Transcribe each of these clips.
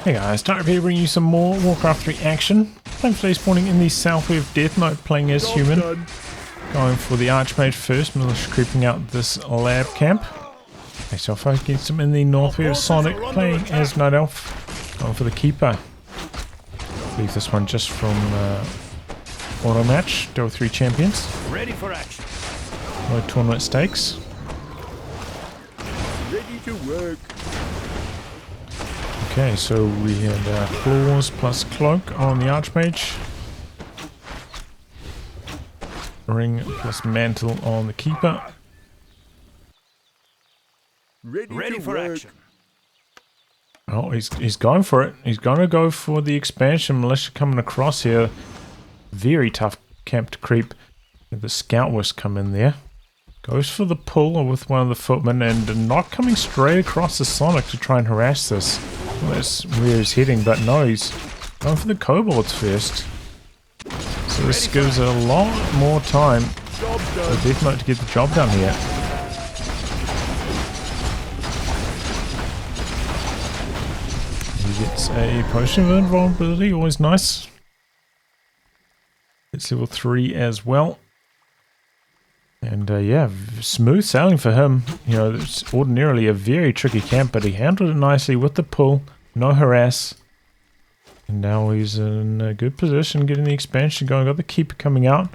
Hey guys, Dark here bringing you some more Warcraft 3 action. Thankfully spawning in the south of Deathnote, playing as human. Going for the Archmage first, militia creeping out this lab camp. Face off against him in the north of Sonik, playing as Night Elf. Going for the Keeper. Leave this one just from auto match, WC3 champions. Ready for action. No tournament stakes. Ready to work. Okay, so we had claws plus cloak on the Archmage. Ring plus mantle on the Keeper. Ready for action. Oh, he's going for it. He's going to go for the expansion. Militia coming across here. Very tough camp to creep. The scout wisp come in there. Goes for the pull with one of the footmen and not coming straight across the Sonik to try and harass this. Well, that's where he's heading, but no, he's going for the kobolds first. So this gives a lot more time for Deathnote to get the job done here. He gets a potion of invulnerability, always nice. It's level 3 as well. And yeah, smooth sailing for him. You know, it's ordinarily a very tricky camp, but he handled it nicely with the pull, no harass. And now he's in a good position, getting the expansion going. Got the Keeper coming out.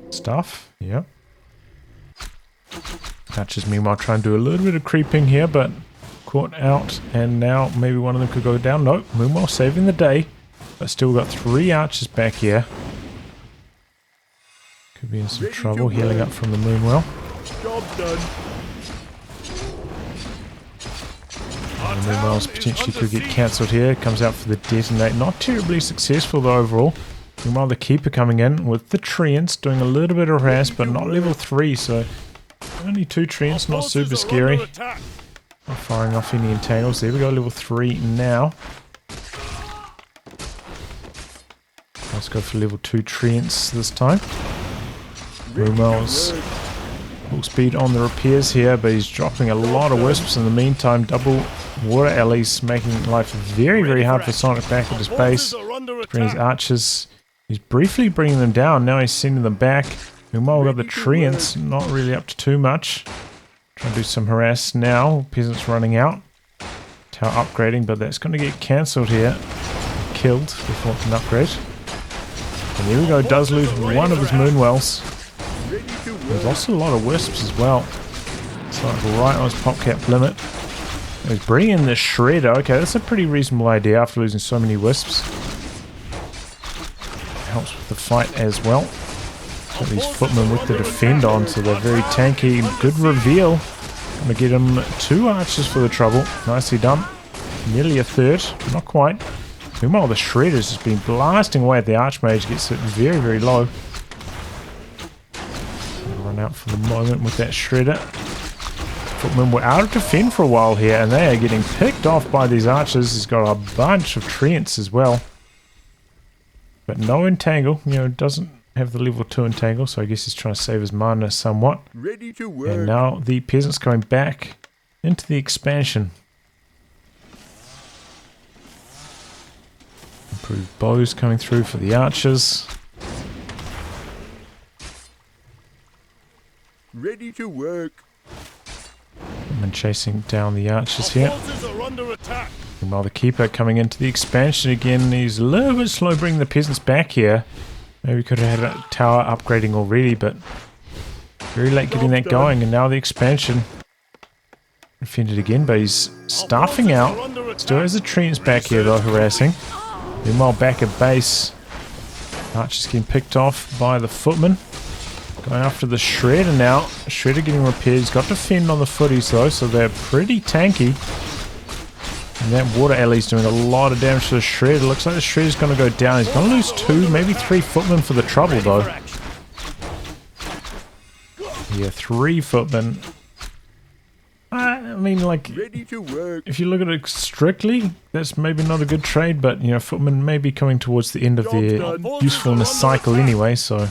Stuff, yep. Patches meanwhile trying to do a little bit of creeping here, but caught out. And now maybe one of them could go down. Nope, Moonwell saving the day. But still got 3 archers back here. Could be in some trouble healing up from the Moonwell. Job done. And the Moonwells potentially could get cancelled here. Comes out for the Detonate. Not terribly successful though overall. Meanwhile the Keeper coming in with the Treants, doing a little bit of harass, but not level 3, so only 2 Treants, not super scary. Not firing off any entangles. There we go, level 3 now. Let's go for level 2 Treants this time. Moonwell's full speed on the repairs here, but he's dropping a lot of wisps in the meantime. Double water alleys, making life very, very hard for Sonik back at his base. Bring his archers. He's briefly bringing them down, now he's sending them back. Meanwhile, we've got the Treants, not really up to too much. Trying to do some harass now. Peasants running out. Tower upgrading, but that's going to get cancelled here. Killed before it can upgrade. And here we go, does lose one of his Moonwells. There's also a lot of wisps as well. It's like right on his pop cap limit. He's bringing in the Shredder. Okay, that's a pretty reasonable idea after losing so many wisps. Helps with the fight as well. Got these footmen with the defend on, so they're very tanky. Good reveal. Gonna get him 2 archers for the trouble. Nicely done. Nearly a third, but not quite. Meanwhile, the Shredder's just been blasting away at the Archmage. Gets it very, very low. Run out for the moment with that Shredder. Footmen were out of defend for a while here, and they are getting picked off by these archers. He's got a bunch of Treants as well. But no entangle. You know, doesn't have the level 2 entangle, so I guess he's trying to save his mana somewhat. Ready to work. And now the peasants coming back into the expansion. Improved bows coming through for the archers. Ready to work. And chasing down the archers here. And while the Keeper coming into the expansion again, he's a little bit slow bringing the peasants back here. Maybe we could have had a tower upgrading already, but very late getting that going. And now the expansion. Defended again, but he's staffing out. Still has the Treants back here though, harassing. Meanwhile, back at base, archers getting picked off by the footmen. Going after the Shredder now. Shredder getting repaired. He's got defend on the footies though, so they're pretty tanky. And that water alley's doing a lot of damage to the Shredder. Looks like the Shredder's going to go down. He's going to lose 2, maybe 3 footmen for the trouble though. Yeah, 3 footmen. I mean, like, if you look at it strictly, that's maybe not a good trade, but, you know, footmen may be coming towards the end of their usefulness cycle anyway, so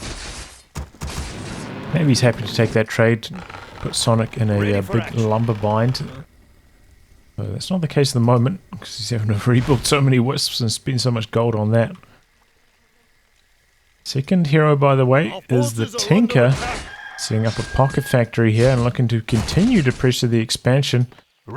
maybe he's happy to take that trade, put Sonik in a big lumber bind. That's not the case at the moment, because he's having to rebuild so many wisps and spend so much gold on that. Second hero, by the way, is the Tinker, setting up a pocket factory here and looking to continue to pressure the expansion.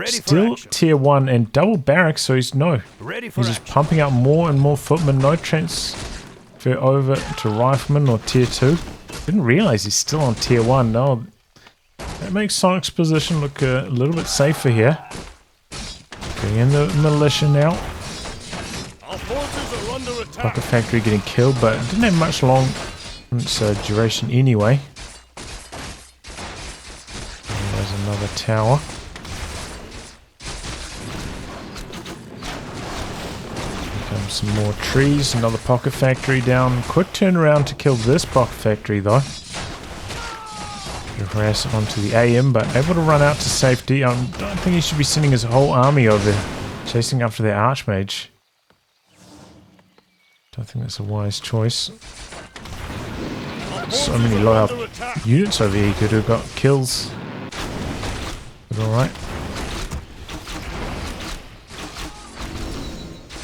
Still tier 1 and double barracks, so he's just pumping out more and more footmen. No transfer over to riflemen or tier 2. Didn't realize he's still on tier 1. No, that makes Sonic's position look a little bit safer here. Getting in the militia now. Pocket factory getting killed, but it didn't have much long duration anyway. And there's another tower. Some more trees, another pocket factory down. Quick turnaround to kill this pocket factory though. Harass onto the AM, but able to run out to safety. I don't think he should be sending his whole army over chasing after their archmage. Don't think that's a wise choice. So many low health units over here, he could have got kills. But alright.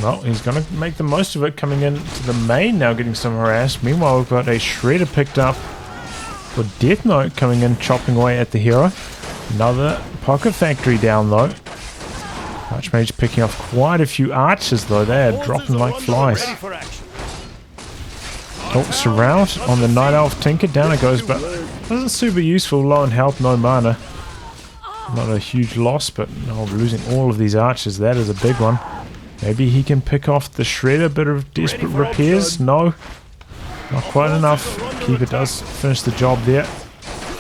Well, he's going to make the most of it, coming in to the main now, getting some harassed. Meanwhile, we've got a Shredder picked up for Deathnote coming in, chopping away at the hero. Another pocket factory down, though. Archmage picking off quite a few archers, though. They are dropping like flies. Oh, surround on the Night Elf Tinker. Down it goes, but wasn't super useful. Low in health, no mana. Not a huge loss, but losing all of these archers, that is a big one. Maybe he can pick off the Shredder. Bit of desperate repairs. No, not quite enough. Keeper does finish the job there.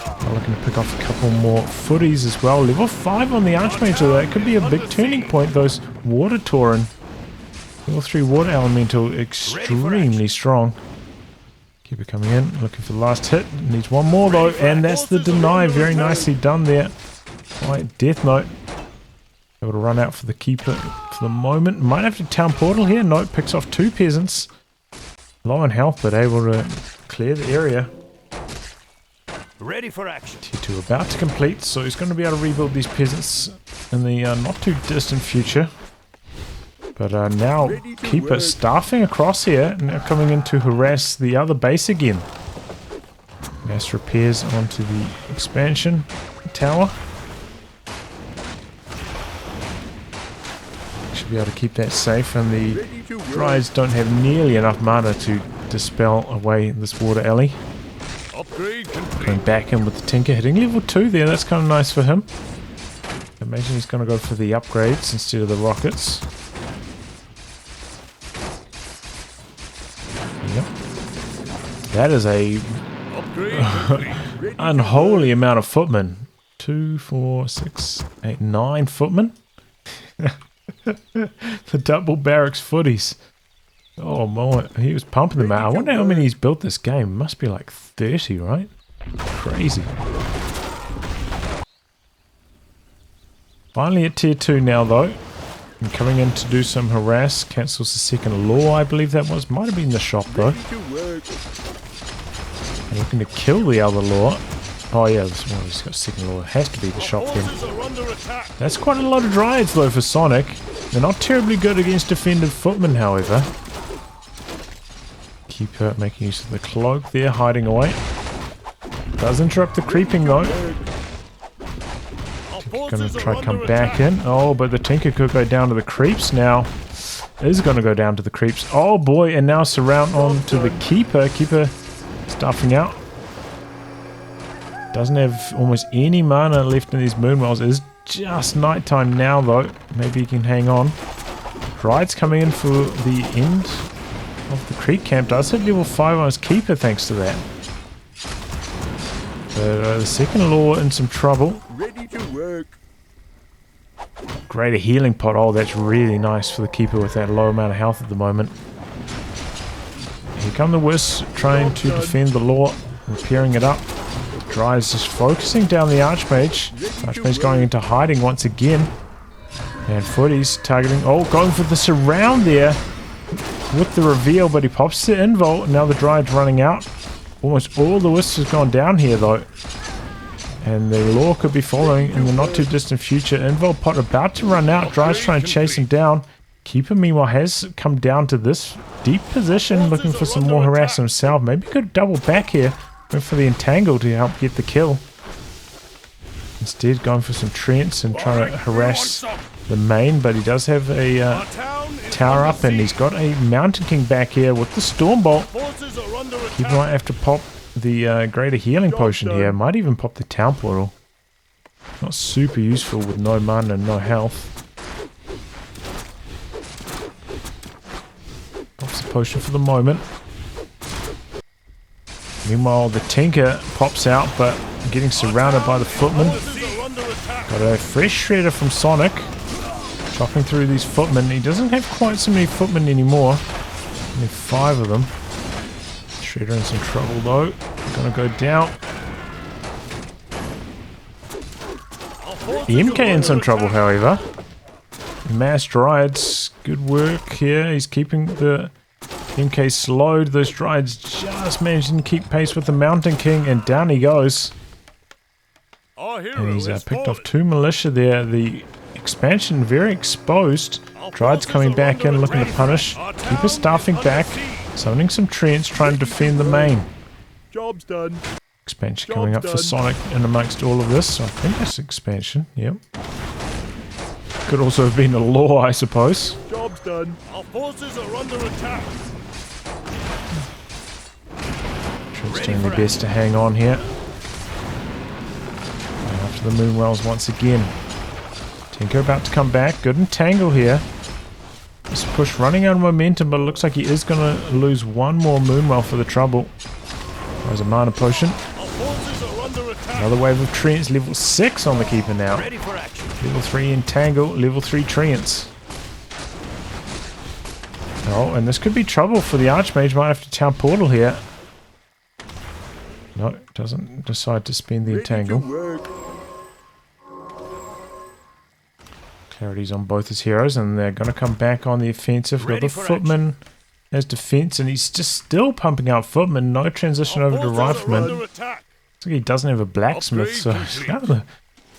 I'm looking to pick off a couple more footies as well. Level 5 on the Archmage, so that could be a big turning point. Those Water Tauren. Level 3 Water Elemental, extremely strong. Keeper coming in, looking for the last hit. Needs one more though, and that's the deny. Very nicely done there. Right, Deathnote. Able to run out for the Keeper for the moment. Might have to town portal here. Note picks off 2 peasants. Low in health, but able to clear the area. Ready for action. Tier 2 about to complete, so he's going to be able to rebuild these peasants in the not too distant future. But now Keeper staffing across here, now coming in to harass the other base again. Mass repairs onto the expansion tower. Should be able to keep that safe, and the Dryades don't have nearly enough mana to dispel away this water alley. Going back in with the Tinker, hitting level 2 there, that's kind of nice for him. Imagine he's going to go for the upgrades instead of the rockets. Yep. That is a unholy amount of footmen. 2, 4, 6, 8, 9 footmen. The double barracks footies. Oh my, he was pumping them out. I wonder how many he's built this game. Must be like 30, right? Crazy. Finally at tier 2 now though. And coming in to do some harass. Cancels the second law, I believe that was. Might have been the shop though. And looking to kill the other law. Oh yeah, this one has got second law. It has to be the shop then. That's quite a lot of Dryads though for Sonic. They're not terribly good against defended footmen, however. Keeper making use of the cloak there, hiding away. Does interrupt the creeping though. Gonna try to come back in. Oh, but the Tinker could go down to the creeps now. Is gonna go down to the creeps. Oh boy, and now surround on to the Keeper. Keeper stuffing out. Doesn't have almost any mana left in these Moonwells. It is just nighttime now though. Maybe he can hang on. Dryads coming in for the end of the creep camp. Does hit level 5 on his Keeper thanks to that. But the second law in some trouble. Ready to work. Greater healing pot. Oh, that's really nice for the Keeper with that low amount of health at the moment. Here come the Wisps trying to defend the law, repairing it up. Dryads just focusing down the Archmage. Archmage going into hiding once again. And Footy's targeting. Oh, going for the surround there with the reveal, but he pops the invul. Now the Dryad's running out. Almost all the Wisps has gone down here though. And the law could be following in the not too distant future. Invol Pot about to run out. Drives trying to chase him down. Keeper, meanwhile, has come down to this deep position, looking for some more harass himself. Maybe he could double back here. Went for the entangle to help get the kill. Instead, going for some treants and trying to harass the main. But he does have a tower up, and he's got a Mountain King back here with the Stormbolt. Keeper might have to pop the greater healing potion here. Might even pop the town portal. Not super useful with no mana and no health. Pops the potion for the moment. Meanwhile, the Tinker pops out, but getting surrounded by the footmen. Got a fresh shredder from Sonik. Chopping through these footmen. He doesn't have quite so many footmen anymore. Only 5 of them. Shredder in some trouble though. Gonna go down. The MK in some trouble, however. Mass Dryades, good work here. He's keeping the MK slowed. Those Dryades just managed to keep pace with the Mountain King, and down he goes. And he's picked off 2 militia there. The expansion very exposed. Dryades coming back in, looking to punish. Keeper staffing back, summoning some treants, trying to defend the main. Job's done. Expansion coming up for Sonik in amongst all of this. I think that's expansion, yep. Could also have been a law, I suppose. Job's done. Our forces are under attack. Treant's doing their best to hang on here. Going after the Moonwells once again. Tinker about to come back. Good entangle here. This push running out of momentum, but it looks like he is going to lose one more Moonwell for the trouble. There's a mana potion. Another wave of treants. Level 6 on the Keeper now. Level 3 entangle. Level 3 treants. Oh, and this could be trouble for the Archmage. Might have to town portal here. No, doesn't decide to spend the entangle. Clarity's on both his heroes, and they're going to come back on the offensive. Got the Footman as defense, and he's just still pumping out Footman. No transition over to Rifleman. Looks like he doesn't have a blacksmith, so it's kind of the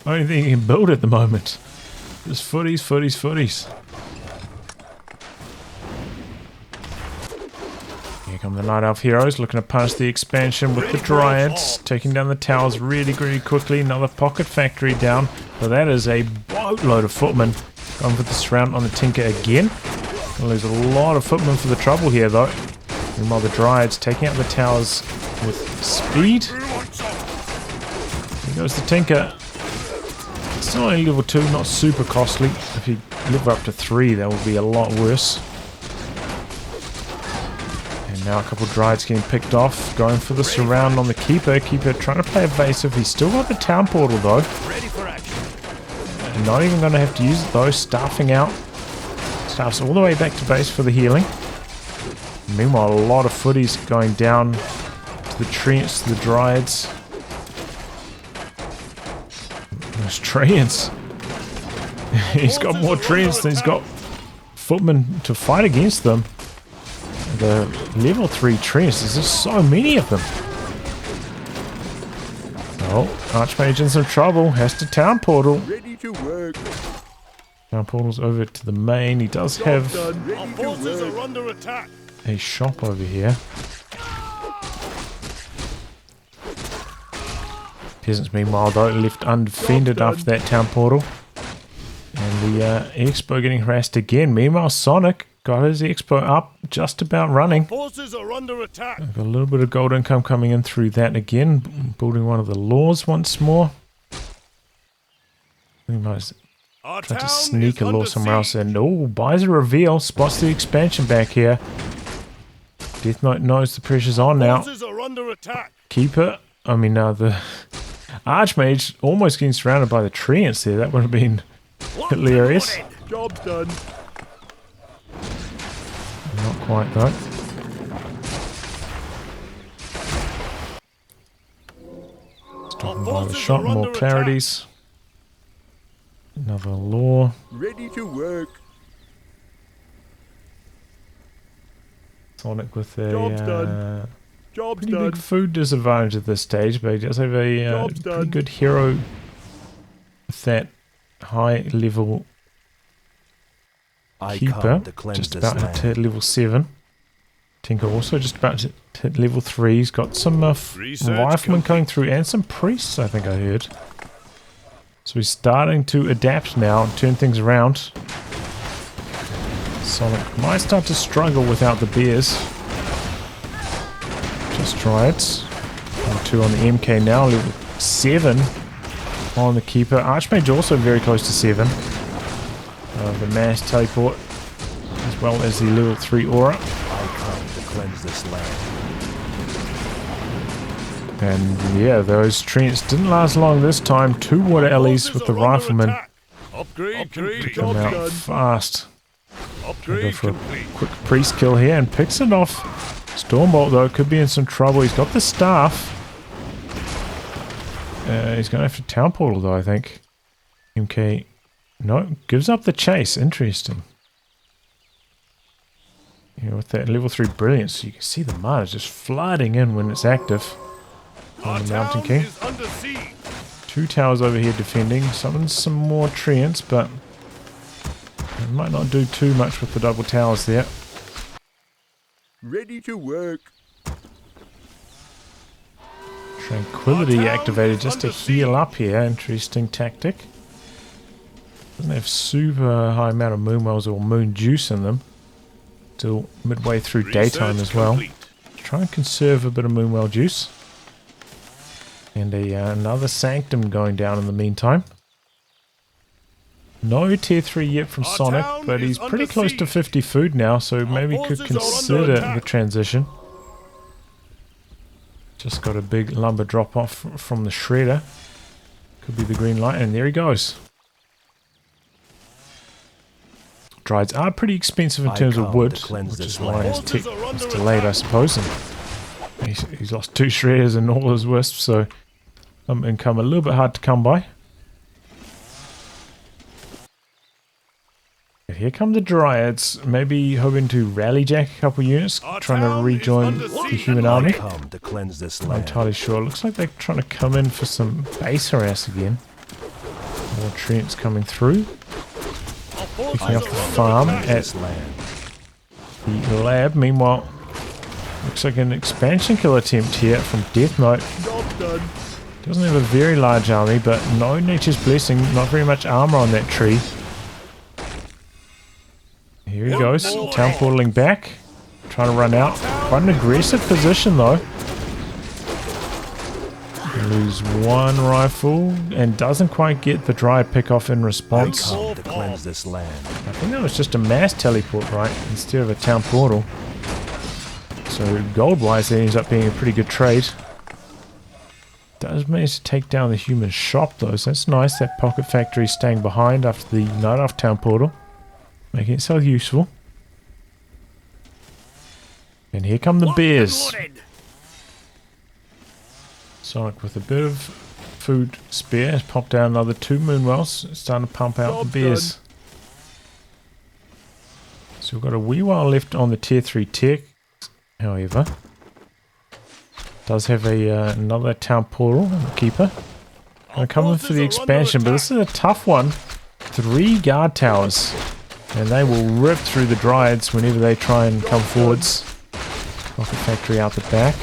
only thing he can build at the moment. Just footies, footies, footies. Here come the Night Elf heroes, looking to punish the expansion with the Dryads. Taking down the towers really, really quickly. Another pocket factory down. But that is a boatload of footmen. Going for the surround on the Tinker again. Gonna lose a lot of footmen for the trouble here, though. Meanwhile, the Dryads taking out the towers with speed. Here goes the Tinker. Still only level 2, not super costly. If you level up to 3, that would be a lot worse. And now a couple of Dryads getting picked off. Going for the surround on the Keeper. Keeper trying to play evasive. He's still got the town portal, though. Not even going to have to use it, though. Staffing out. Staffs all the way back to base for the healing. Meanwhile, a lot of footies going down to the treants, to the Dryads. Those treants. He's got more treants than he's got footmen to fight against them. The level 3 treants, there's just so many of them. Oh, Archmage in some trouble. Has to town portal. Ready to work. Town portal's over to the main. He does have Our forces are under attack. a shop over here. Peasants, meanwhile, though, left undefended after that town portal. And the Expo getting harassed again. Meanwhile, Sonik got his Expo up, just about running. Forces are under attack. Got a little bit of gold income coming in through that again. Building one of the laws once more. Our Trying to town sneak is a law under somewhere else, siege. and oh, buys a reveal, spots the expansion back here. Deathnote knows the pressure's on now. Forces are under attack. Keeper, the Archmage almost getting surrounded by the treants there. That would have been hilarious. Job's done. Not quite though. Stopping by the shop, more clarities. Another law. Ready to work. Sonik with Job's a done. Job's pretty done. big food disadvantage at this stage, but he does have a Job's pretty done. good hero with that high level I keeper. come to cleanse Just this about land. to hit level 7. Tinker also just about to hit level 3. He's got some Research riflemen complete. coming through and some priests, I think I heard. So he's starting to adapt now and turn things around. Sonic might start to struggle without the bears. Just try it. Level 2 on the MK now, level 7 on the Keeper. Archmage also very close to 7. The mass teleport, as well as the level 3 aura. I come to cleanse this land. And yeah, those treants didn't last long this time. 2 water alleys with the riflemen. Upgrade complete. Come out done. fast. Go Upgrade for a complete. quick priest kill here and picks it off. Stormbolt though could be in some trouble. He's got the staff. He's going to have to town portal though, I think. MK, no, gives up the chase. Interesting. Yeah, with that level 3 brilliance, you can see the mana just flooding in when it's active. Our On the Mountain town King. is under siege. 2 towers over here defending. Summons some more treants, but it might not do too much with the double towers there. Ready to work. Tranquility Our town activated is just to under heal siege. up here. Interesting tactic. Doesn't have super high amount of moon wells or moon juice in them. Till midway through daytime Research as well. complete. Try and conserve a bit of moon well juice. And another sanctum going down in the meantime. No tier 3 yet from Our Sonic, town but is he's pretty under close to siege. 50 food now, so maybe could forces are under consider attack. the transition. Just got a big lumber drop off from the shredder. Could be the green light, and there he goes. Drieds are pretty expensive in I terms of come wood, to cleanse which this is why land. his tech Forces are is under delayed, I attack. suppose. And he's lost 2 shredders and all his wisps, so income a little bit hard to come by. But here come the Dryads, maybe hoping to rally jack a couple units, Our trying to town is rejoin under the siege. human I army. come to cleanse this Not land. entirely sure. Looks like they're trying to come in for some base harass again. More treants coming through. Our forces Picking up are the under farm attack. at This land. the lab. Meanwhile, looks like an expansion kill attempt here from Deathnote. Job's done. Doesn't have a very large army, but no Nature's Blessing. Not very much armor on that tree. Here he goes. Town portaling back. Trying to run out. Quite an aggressive position though. Lose 1 rifle and doesn't quite get the Dryad pick off in I response. come to cleanse this land. I think that was just a mass teleport, right? Instead of a town portal. So gold-wise, that ends up being a pretty good trade. Does manage to take down the human shop though, so that's nice. That pocket factory staying behind after the night off town portal. Making itself useful. And here come the bears. Sonic with a bit of food spare has popped down another 2 moonwells. It's starting to pump out Job the bears. So we've got a wee while left on the tier 3 tech, however. Does have another town portal on the keeper. Gonna come in for the expansion, but this is a tough one. 3 guard towers. And they will rip through the Dryads whenever they try and come forwards. Rocket factory out the back.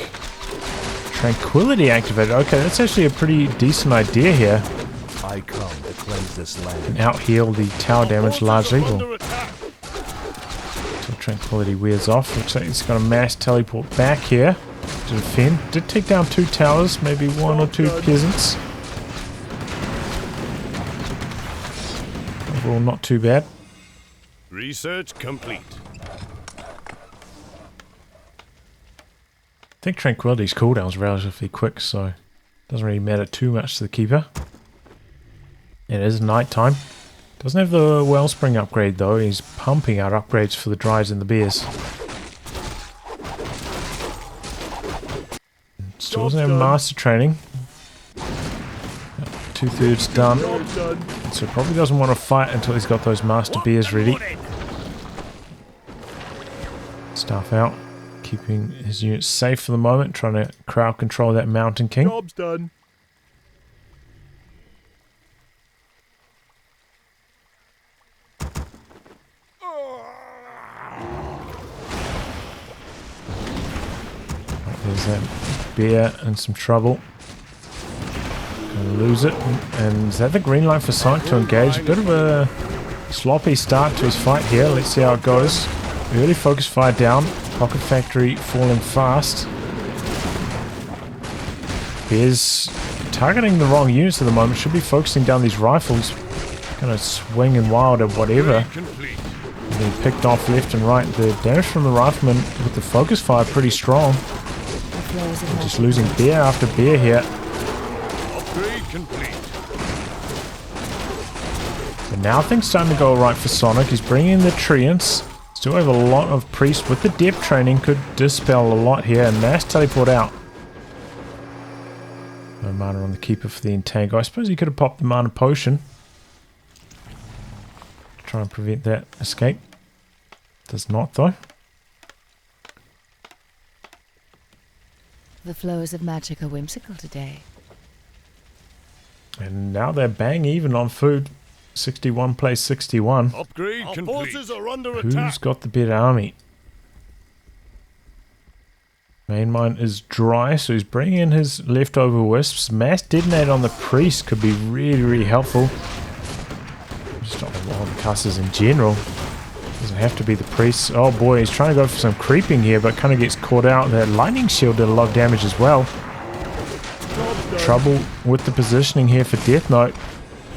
Tranquility activated. Okay, that's actually a pretty decent idea here. I come to cleanse this land. And out heal the tower damage largely. Forces are Well, under attack. so tranquility wears off. Looks like it's got a mass teleport back here to defend. Did take down 2 towers, maybe 1 or 2 peasants. Overall, not too bad. Research complete. I think Tranquility's cooldown's relatively quick, so doesn't really matter too much to the keeper. It is night time. Doesn't have the wellspring upgrade though. He's pumping out upgrades for the Dryads and the bears. Still doesn't have Job's done. master training. 2/3 done. Job's done. So probably doesn't want to fight until he's got those master bears ready. Staff out. Keeping his units safe for the moment, trying to crowd control that Mountain King. Job's done. There's that bear in some trouble. Gonna lose it. And is that the green light for Sonik to engage? A bit of a sloppy start to his fight here. Let's see how it goes. Early focus fire down. Pocket Factory falling fast. Bear's targeting the wrong units at the moment. Should be focusing down these rifles. Gonna swing and wild at whatever. Complete. Being picked off left and right. The damage from the rifleman with the focus fire pretty strong. Just losing bear after bear here. Upgrade complete. But now things starting to go right for Sonik. He's bringing in the treants. Still have a lot of priests with the depth training. Could dispel a lot here. And mass teleport out. No mana on the keeper for the entangle. I suppose he could have popped the mana potion. Try and prevent that escape. Does not though. The flows of magic are whimsical today. And now they're bang even on food. 61 plays 61. Upgrade complete. Our forces are under Who's attack. got the better army? Main mine is dry, so he's bringing in his leftover wisps. Mass detonate on the priest could be really, really helpful. Just not the casters in general. Doesn't have to be the priests. Oh boy, he's trying to go for some creeping here, but kind of gets caught out. That lightning shield did a lot of damage as well. Trouble with the positioning here for Deathnote.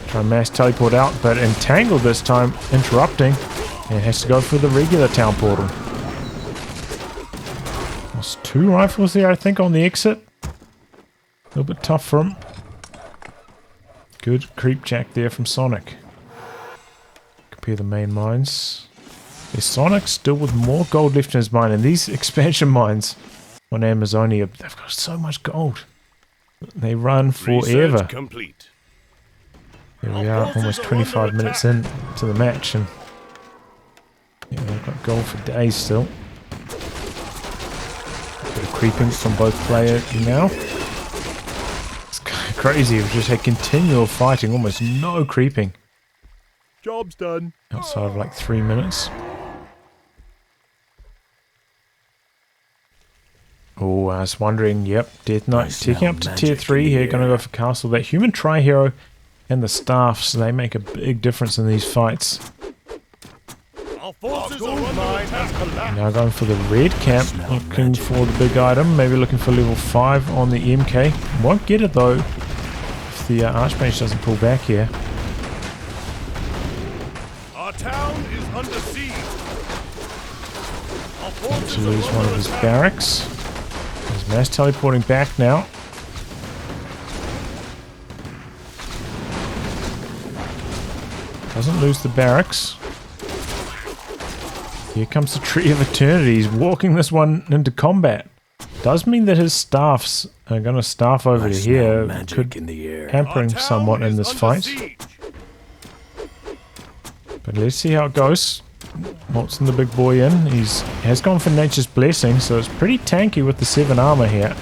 Try and mass teleport out, but entangled this time, interrupting. And has to go for the regular town portal. Lost 2 rifles there, I think, on the exit. A little bit tough for him. Good creep jack there from Sonik. Compare the main mines. There's Sonik still with more gold left in his mine, and these expansion mines on Amazonia, they've got so much gold. They run forever. Research complete. Here we are, almost 25 minutes in to the match, and yeah, they've got gold for days still. Bit of creeping from both players now. It's kind of crazy, we've just had continual fighting, almost no creeping. Job's done. Outside of like 3 minutes. Oh, I was wondering, yep, Deathnote taking up to tier 3 here, gonna go for castle. That human tri-hero and the staffs, they make a big difference in these fights. Our forces are under attack. Now going for the red camp, looking for the big item, maybe looking for level 5 on the MK. Won't get it though, if the Archmage doesn't pull back here. Our town is under siege. Our Going forces to lose are one under of his attack. barracks. There's mass teleporting back now. Doesn't lose the barracks. Here comes the Tree of Eternity. He's walking this one into combat. Does mean that his staffs are going to staff over to here. Could in the air. hamper him Our town somewhat in is this under fight. siege. But let's see how it goes. Waltzing the big boy in. Has gone for Nature's Blessing, so it's pretty tanky with the 7 armor here.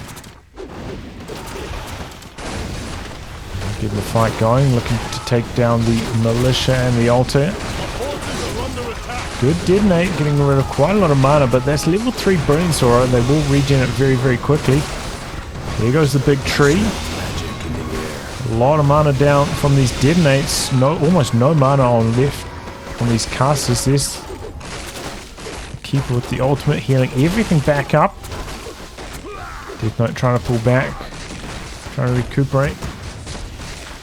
Getting the fight going, looking to take down the militia and the altar. Our forces are under attack. Good detonate, getting rid of quite a lot of mana, but that's level 3 Brilliance Aura. They will regen it very, very quickly. There goes the big tree. A lot of mana down from these detonates. Almost no mana on left on these casters. There's the keeper with the ultimate, healing everything back up. Deathnote trying to pull back, trying to recuperate.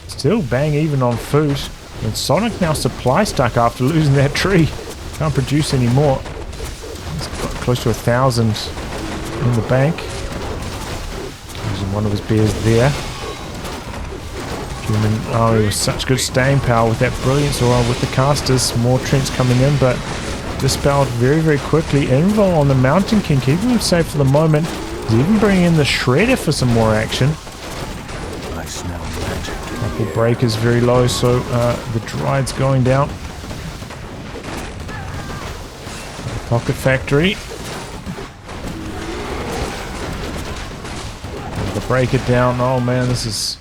Still bang even on food. And Sonik now supply stuck after losing that tree. Can't produce any more. He's got close to 1,000 in the bank. Using one of his bears there. Human army with such good staying power with that Brilliance Aura with the casters. More Trents coming in, but dispelled very, very quickly. Invul on the Mountain King, keeping him safe for the moment. He's even bringing in the Shredder for some more action. I smell magic. Couple breakers very low, so the Dryad's going down. Pocket Factory. break it down. Oh man, this is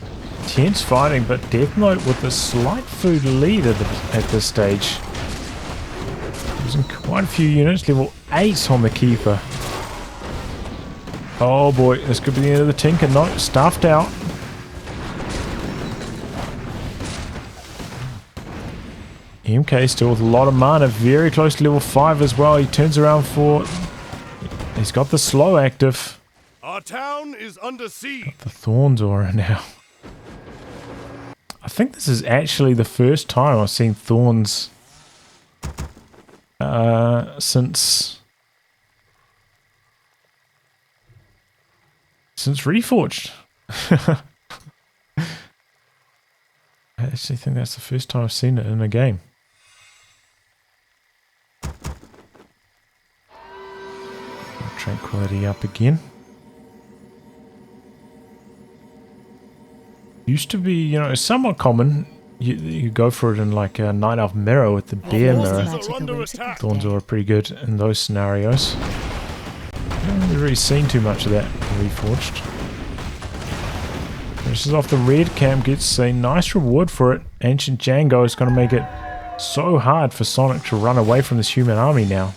tense fighting, but Deathnote with a slight food lead at this stage. Losing quite a few units. Level 8 on the Keeper. Oh boy, this could be the end of the Tinker. No, stuffed out. MK still with a lot of mana, very close to level 5 as well. He turns around for... He's got the slow active. Our town is under siege. Got the Thorns aura now. I think this is actually the first time I've seen Thorns since Reforged. I actually think that's the first time I've seen it in a game. Tranquility up again. Used to be, you know, somewhat common. You go for it in like a Night Elf mirror with the bear mirror. Thorns are pretty good in those scenarios. Haven't really seen too much of that in Reforged. Finishes off the red camp, gets a nice reward for it. Ancient Django is going to make it so hard for Sonic to run away from this human army now.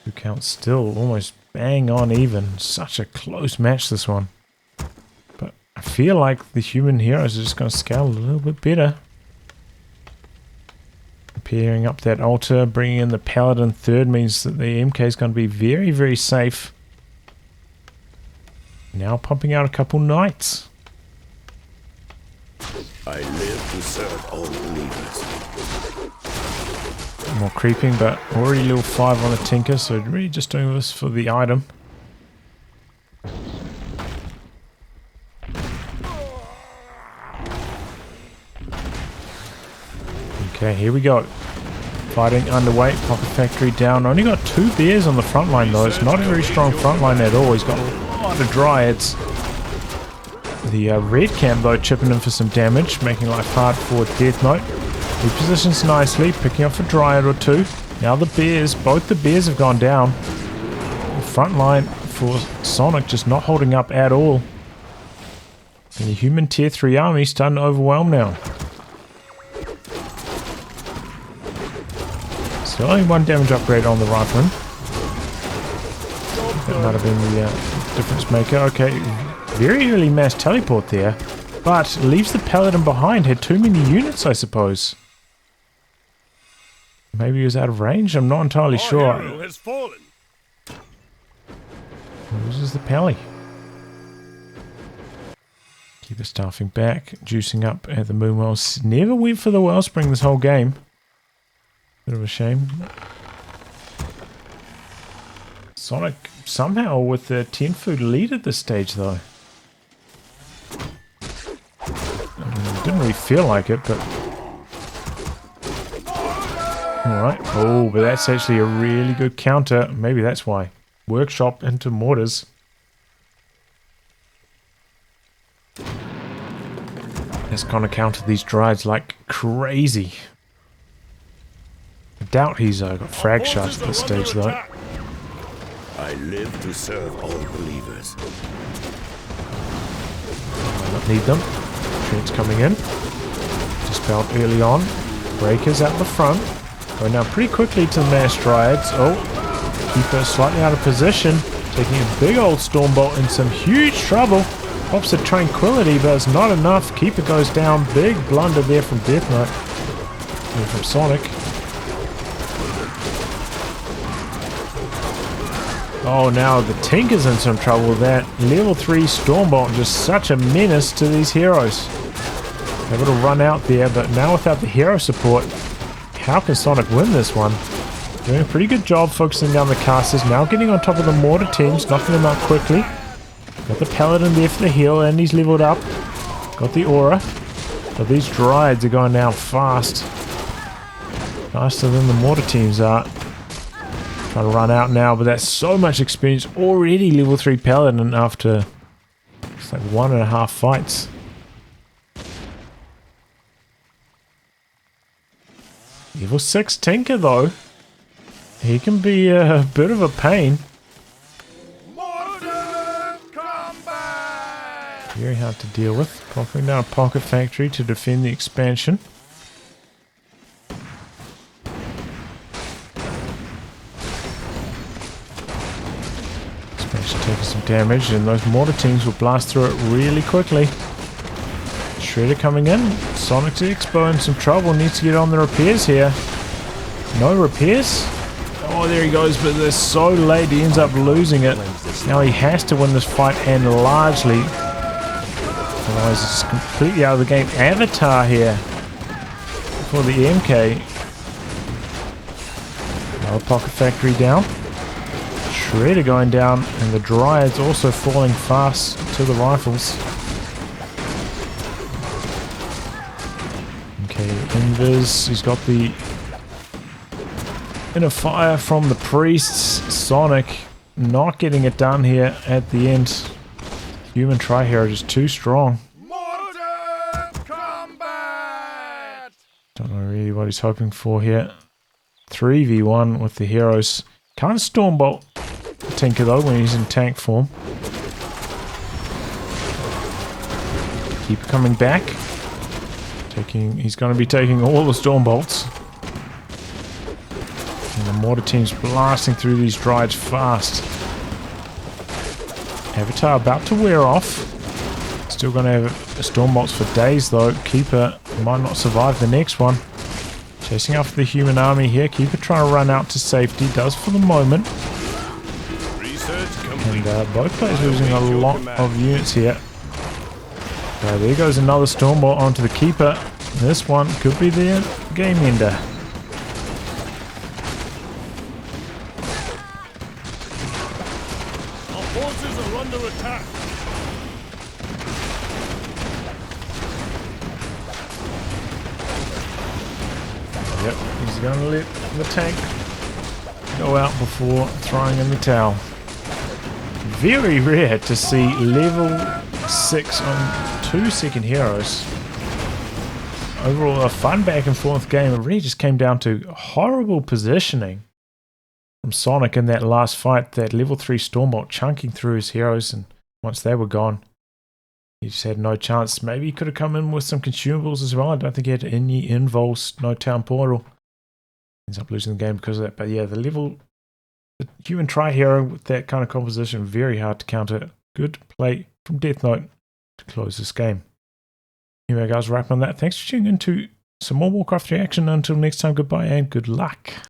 Who counts still almost bang on even. Such a close match, this one. But I feel like the human heroes are just going to scale a little bit better. Pairing up that altar, bringing in the Paladin third means that the MK is going to be very, very safe. Now pumping out a couple knights. I live to serve all believers. More creeping, but already level 5 on the Tinker, so really just doing this for the item. Okay, here we go. Fighting underway, Pocket Factory down. Only got 2 bears on the front line though. It's not a very strong front line at all. He's got a lot of dryads. The red camp though chipping in for some damage, making life hard for Deathnote. He positions nicely, picking up a dryad or 2. Now the bears, both the bears have gone down. The front line for Sonic just not holding up at all. And the human tier 3 army starting to overwhelm now. Still only 1 damage upgrade on the rifleman. That might have been the difference maker. Okay, very early mass teleport there. But leaves the Paladin behind. Had too many units, I suppose. Maybe he was out of range? I'm not entirely sure. Our hero has fallen. Loses the Pally. Keep the staffing back. Juicing up at the Moonwells. Never went for the Wellspring this whole game. Bit of a shame. Sonic somehow with the 10 food lead at this stage though. Didn't really feel like it, but... Alright. Oh, but that's actually a really good counter. Maybe that's why. Workshop into mortars. That's gonna counter these Dryads like crazy. I doubt he's got frag shots at this stage though. I live to serve all believers. Might not need them. Treant's coming in. Dispelled early on. Breakers out the front. Going now pretty quickly to the mass Dryads. Oh, Keeper slightly out of position. Taking a big old Stormbolt in some huge trouble. Pops the Tranquility, but it's not enough. Keeper goes down. Big blunder there from Deathnote. And from Sonic. Oh, now the Tinker's in some trouble with that. Level 3 Stormbolt, just such a menace to these heroes. Able to run out there, but now without the hero support, how can Sonic win this one? Doing a pretty good job focusing down the casters. Now getting on top of the mortar teams, knocking them out quickly. Got the Paladin there for the heal, and he's leveled up. Got the aura. But these Dryads are going down fast. Faster than the mortar teams are. Trying to run out now, but that's so much experience. Already level 3 Paladin after it's like 1.5 fights. Level 6 Tinker though. He can be a bit of a pain. hard to deal with. Popping down a pocket factory to defend the expansion. Expansion taking some damage, and those mortar teams will blast through it really quickly. Shredder coming in. Sonic's Expo in some trouble. Needs to get on the repairs here. No repairs? Oh, there he goes, but they're so late he ends up losing it. Now he has to win this fight, and largely. Otherwise it's completely out of the game. Avatar here for the MK. Another pocket factory down. Shredder going down, and the Dryads also falling fast to the rifles. Okay, Invis, he's got the inner fire from the priests. Sonic not getting it done here at the end. Human Tri-Hero just too strong. Don't know really what he's hoping for here. 3v1 with the heroes. Can't Stormbolt Tinker though when he's in tank form. Keep coming back. He's going to be taking all the Stormbolts. And the mortar team's blasting through these Dryads fast. Avatar about to wear off. Still going to have Stormbolts for days though. Keeper might not survive the next one. Chasing after the human army here. Keeper trying to run out to safety. Does for the moment. And both players losing a lot of units here. There goes another Stormbolt onto the Keeper. This one could be the game ender. Our forces are under attack. Yep, he's going to let the tank go out before throwing in the towel. Very rare to see level 6 on 2 second heroes. Overall, a fun back and forth game. It really just came down to horrible positioning from Sonic in that last fight. That level 3 Stormbolt chunking through his heroes, and once they were gone, he just had no chance. Maybe he could have come in with some consumables as well. I don't think he had any involves, no town portal. Ends up losing the game because of that. But yeah, the human Tri-Hero with that kind of composition, very hard to counter. Good play from Deathnote to close this game. Anyway guys, wrapping on that. Thanks for tuning in to some more Warcraft 3 action. Until next time, goodbye and good luck.